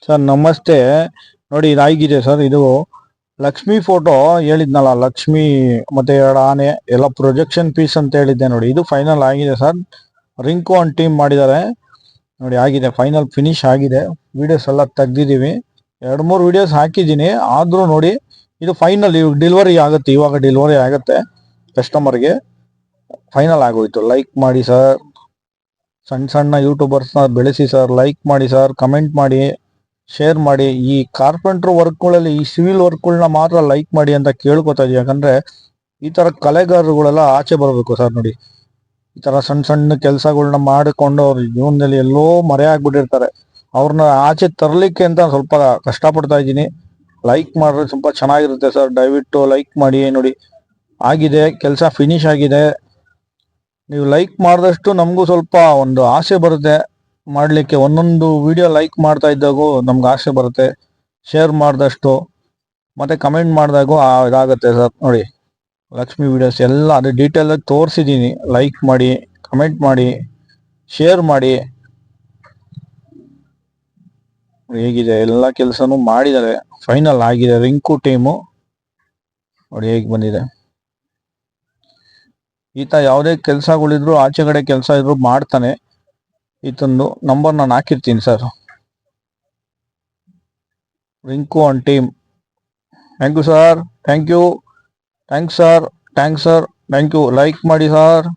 Sir ನಮಸ್ತೆ. ನೋಡಿ ಇದಾಗಿದೆ ಸರ್. ಇದು ಲಕ್ಷ್ಮಿ ಫೋಟೋ ಹೇಳಿದ್ನಲ್ಲ, ಲಕ್ಷ್ಮಿ ಮತ್ತೆ ಎರಡು ಆನೆ ಎಲ್ಲ ಪ್ರೊಜೆಕ್ಷನ್ ಪೀಸ್ ಅಂತ ಹೇಳಿದ್ದೆ. ನೋಡಿ ಇದು ಫೈನಲ್ ಆಗಿದೆ ಸರ್. ರಿಂಕು ಅಂಡ್ ಟೀಮ್ ಮಾಡಿದ್ದಾರೆ ನೋಡಿ. ಆಗಿದೆ, ಫೈನಲ್ ಫಿನಿಶ್ ಆಗಿದೆ. ವಿಡಿಯೋಸ್ ಎಲ್ಲ ತೆಗ್ದಿದ್ದೀವಿ, 2-3 ವಿಡಿಯೋಸ್ ಹಾಕಿದ್ದೀನಿ. ಆದ್ರೂ ನೋಡಿ ಇದು ಫೈನಲ್. ಇವಾಗ ಡೆಲಿವರಿ ಆಗುತ್ತೆ, ಇವಾಗ ಡೆಲಿವರಿ ಆಗುತ್ತೆ ಕಸ್ಟಮರ್ಗೆ. ಫೈನಲ್ ಆಗೋಯ್ತು. ಲೈಕ್ ಮಾಡಿ ಸರ್, ಸಣ್ಣ ಸಣ್ಣ ಯೂಟ್ಯೂಬರ್ಸ್ನ ಬೆಳೆಸಿ ಸರ್. ಲೈಕ್ ಮಾಡಿ ಸರ್, ಕಮೆಂಟ್ ಮಾಡಿ, ಶೇರ್ ಮಾಡಿ. ಈ ಕಾರ್ಪೆಂಟ್ರ್ ವರ್ಕ್ಗಳಲ್ಲಿ, ಈ ಸಿವಿಲ್ ವರ್ಕ್ಗಳನ್ನ ಮಾತ್ರ ಲೈಕ್ ಮಾಡಿ ಅಂತ ಕೇಳ್ಕೊತಾ ಇದೀವಿ. ಯಾಕಂದ್ರೆ ಈ ತರ ಕಲೆಗಾರರುಗಳೆಲ್ಲ ಆಚೆ ಬರಬೇಕು ಸರ್. ನೋಡಿ ಈ ತರ ಸಣ್ಣ ಸಣ್ಣ ಕೆಲಸಗಳನ್ನ ಮಾಡಿಕೊಂಡು ಅವ್ರ ಜೀವನದಲ್ಲಿ ಎಲ್ಲೋ ಮರೆ ಆಗ್ಬಿಟ್ಟಿರ್ತಾರೆ. ಅವ್ರನ್ನ ಆಚೆ ತರ್ಲಿಕ್ಕೆ ಅಂತ ಸ್ವಲ್ಪ ಕಷ್ಟಪಡ್ತಾ ಇದ್ದೀನಿ. ಲೈಕ್ ಮಾಡಿದ್ರೆ ಸ್ವಲ್ಪ ಚೆನ್ನಾಗಿರುತ್ತೆ ಸರ್. ದಯವಿಟ್ಟು ಲೈಕ್ ಮಾಡಿ. ನೋಡಿ ಆಗಿದೆ, ಕೆಲಸ ಫಿನಿಶ್ ಆಗಿದೆ. ನೀವು ಲೈಕ್ ಮಾಡಿದಷ್ಟು ನಮಗೂ ಸ್ವಲ್ಪ ಒಂದು ಆಸೆ ಬರುತ್ತೆ ಮಾಡಲಿಕ್ಕೆ. ಒಂದೊಂದು ವಿಡಿಯೋ ಲೈಕ್ ಮಾಡ್ತಾ ಇದ್ದಾಗೂ ನಮ್ಗೆ ಆಸೆ ಬರುತ್ತೆ. ಶೇರ್ ಮಾಡಿದಷ್ಟು ಮತ್ತೆ ಕಮೆಂಟ್ ಮಾಡಿದಾಗೂ ಇದಾಗುತ್ತೆ ಸರ್. ನೋಡಿ ಲಕ್ಷ್ಮಿ ವಿಡಿಯೋಸ್ ಎಲ್ಲ ಅದು ಡೀಟೇಲ್ ಆಗಿ ತೋರಿಸಿದ್ದೀನಿ. ಲೈಕ್ ಮಾಡಿ, ಕಮೆಂಟ್ ಮಾಡಿ, ಶೇರ್ ಮಾಡಿ. ಹೇಗಿದೆ ಎಲ್ಲ ಕೆಲಸನೂ ಮಾಡಿದ್ದಾರೆ, ಫೈನಲ್ ಆಗಿದೆ. ರಿಂಕು ಟೀಮು ನೋಡಿ ಹೇಗೆ ಬಂದಿದೆ. ಈತ ಯಾವುದೇ ಕೆಲಸಗಳಿದ್ರು, ಆಚೆ ಕಡೆ ಕೆಲಸ ಇದ್ರು ಮಾಡ್ತಾನೆ. ಈತಂದು ನಂಬರ್ ನಾನು ಹಾಕಿರ್ತೀನಿ sir. Rinku and team. Thank you sir, thank you, thanks sir, thanks sir, thank you. Like ಮಾಡಿ ಸರ್.